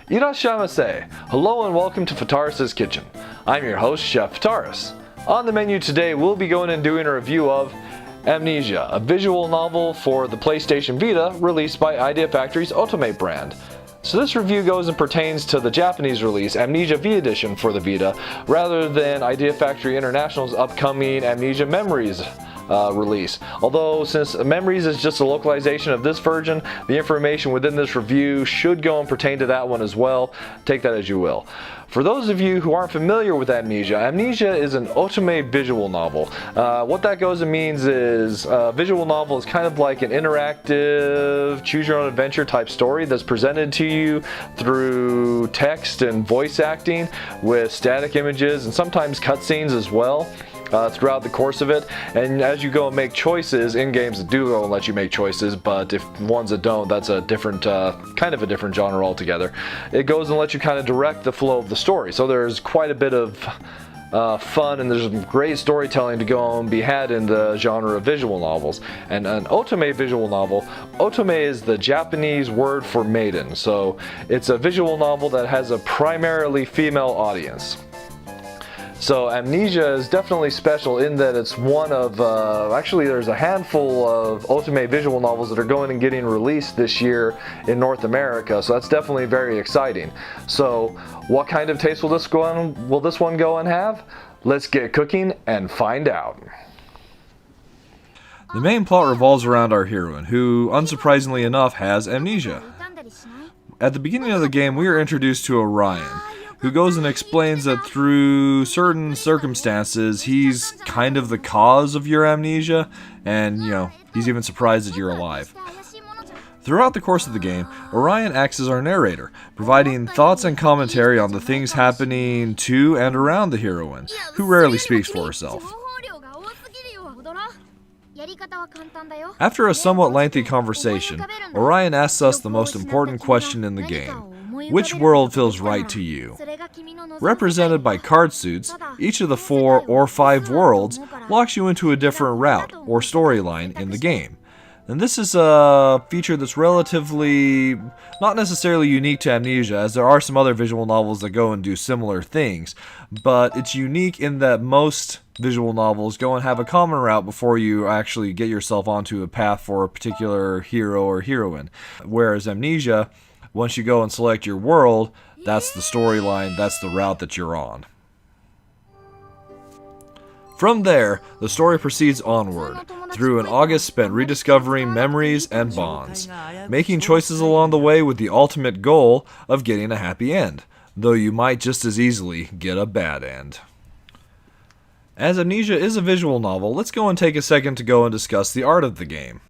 Irashaimase! Hello and welcome to Fitaurus Kitchen. I'm your host, Chef Fitaurus. On the menu today, we'll be going and doing a review of Amnesia, a visual novel for the PlayStation Vita released by Idea Factory's Otomate brand. So this review goes and pertains to the Japanese release, Amnesia V Edition for the Vita, rather than Idea Factory International's upcoming Amnesia Memories release. Although since Memories is just a localization of this version, the information within this review should go and pertain to that one as well. Take that as you will. For those of you who aren't familiar with Amnesia, Amnesia is an Otomate visual novel. What that goes and means is a visual novel is kind of like an interactive choose your own adventure type story that's presented to you through text and voice acting with static images and sometimes cutscenes as well. Throughout the course of it, and as you go and make choices in games that do go and let you make choices, but if ones that don't, that's a different kind of a different genre altogether. It goes and lets you kind of direct the flow of the story, so there's quite a bit of fun and there's some great storytelling to go and be had in the genre of visual novels. And an Otomate visual novel, Otomate is the Japanese word for maiden, so it's a visual novel that has a primarily female audience. So Amnesia is definitely special in that it's one of, actually there's a handful of Otomate visual novels that are going and getting released this year in North America, so that's definitely very exciting. So what kind of taste will this one go and have? Let's get cooking and find out. The main plot revolves around our heroine, who, unsurprisingly enough, has amnesia. At the beginning of the game, we are introduced to Orion, who goes and explains that through certain circumstances, he's kind of the cause of your amnesia, and, he's even surprised that you're alive. Throughout the course of the game, Orion acts as our narrator, providing thoughts and commentary on the things happening to and around the heroine, who rarely speaks for herself. After a somewhat lengthy conversation, Orion asks us the most important question in the game. Which world feels right to you? Represented by card suits, each of the 4 or 5 worlds locks you into a different route or storyline in the game. And this is a feature that's relatively not necessarily unique to Amnesia, as there are some other visual novels that go and do similar things, but it's unique in that most visual novels go and have a common route before you actually get yourself onto a path for a particular hero or heroine. Whereas Amnesia, once you go and select your world, that's the storyline, that's the route that you're on. From there, the story proceeds onward, through an August spent rediscovering memories and bonds, making choices along the way with the ultimate goal of getting a happy end, though you might just as easily get a bad end. As Amnesia is a visual novel, let's go and take a second to go and discuss the art of the game.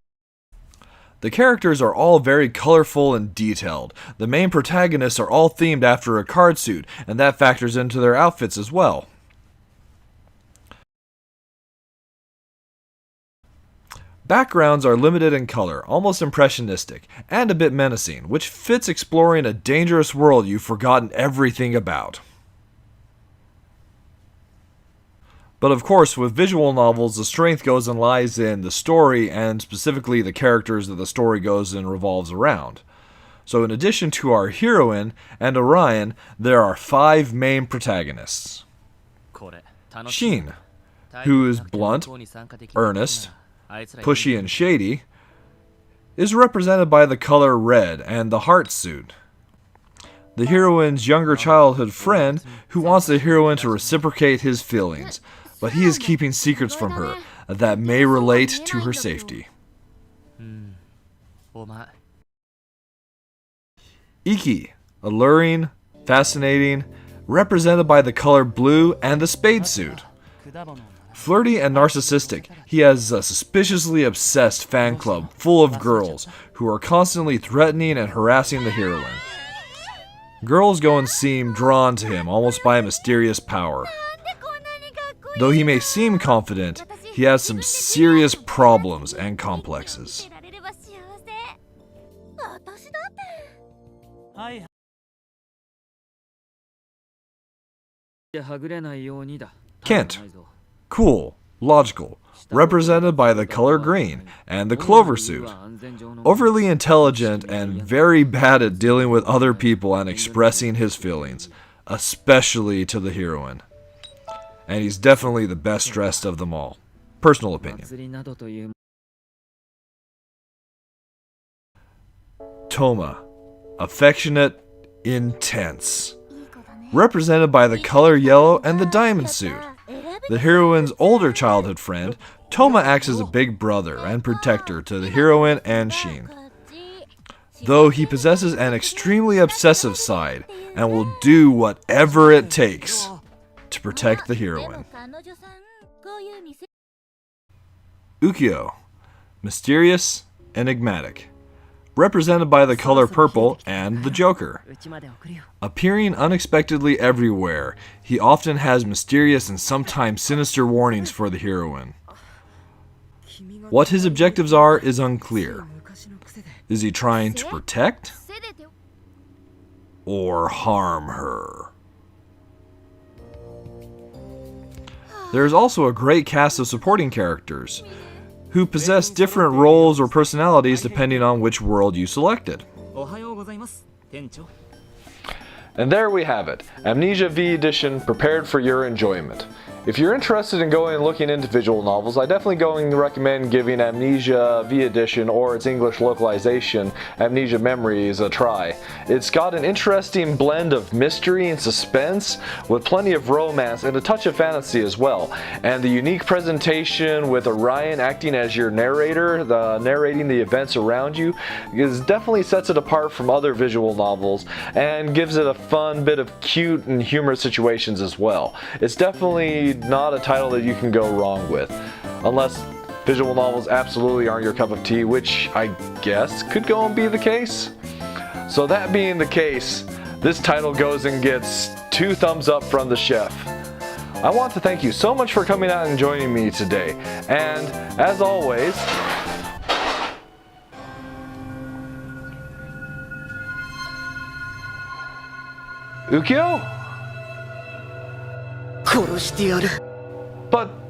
The characters are all very colorful and detailed. The main protagonists are all themed after a card suit, and that factors into their outfits as well. Backgrounds are limited in color, almost impressionistic, and a bit menacing, which fits exploring a dangerous world you've forgotten everything about. But of course, with visual novels, the strength goes and lies in the story, and specifically the characters that the story goes and revolves around. So in addition to our heroine and Orion, there are 5 main protagonists. Shin, who is blunt, earnest, pushy and shady, is represented by the color red and the heart suit. The heroine's younger childhood friend, who wants the heroine to reciprocate his feelings, but he is keeping secrets from her that may relate to her safety. Iki, alluring, fascinating, represented by the color blue and the spade suit. Flirty and narcissistic, he has a suspiciously obsessed fan club full of girls who are constantly threatening and harassing the heroine. Girls go and seem drawn to him almost by a mysterious power. Though he may seem confident, he has some serious problems and complexes. Kent, cool, Logical, represented by the color green and the clover suit. Overly intelligent and very bad at dealing with other people and expressing his feelings, especially to the heroine. And he's definitely the best dressed of them all. Personal opinion. Toma, affectionate, intense. Represented by the color yellow and the diamond suit. The heroine's older childhood friend, Toma acts as a big brother and protector to the heroine and Shin. Though he possesses an extremely obsessive side and will do whatever it takes to protect the heroine. Ukyo, mysterious, enigmatic. Represented by the color purple and the Joker. Appearing unexpectedly everywhere, he often has mysterious and sometimes sinister warnings for the heroine. What his objectives are is unclear. Is he trying to protect or harm her? There is also a great cast of supporting characters who possess different roles or personalities depending on which world you selected. And there we have it, Amnesia V Edition prepared for your enjoyment. If you're interested in going and looking into visual novels, I definitely going to recommend giving Amnesia V Edition or its English localization, Amnesia Memories, a try. It's got an interesting blend of mystery and suspense with plenty of romance and a touch of fantasy as well. And the unique presentation with Orion acting as your narrator, narrating the events around you, definitely sets it apart from other visual novels and gives it a fun bit of cute and humorous situations as well. It's definitely not a title that you can go wrong with, unless visual novels absolutely aren't your cup of tea, which I guess could go and be the case. So that being the case, this title goes and gets 2 thumbs up from the chef. I want to thank you so much for coming out and joining me today, and as always, Ukyo?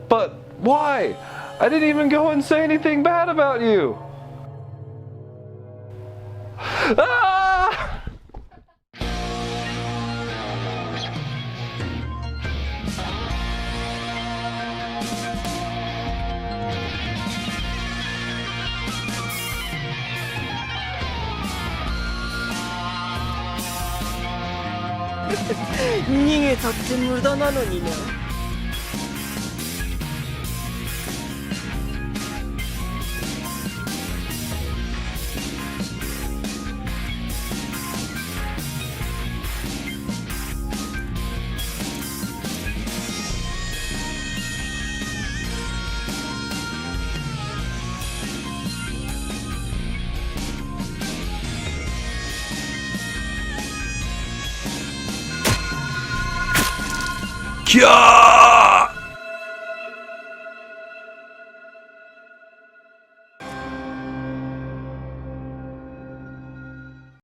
But why? I didn't even go and say anything bad about you. Ah! Kya!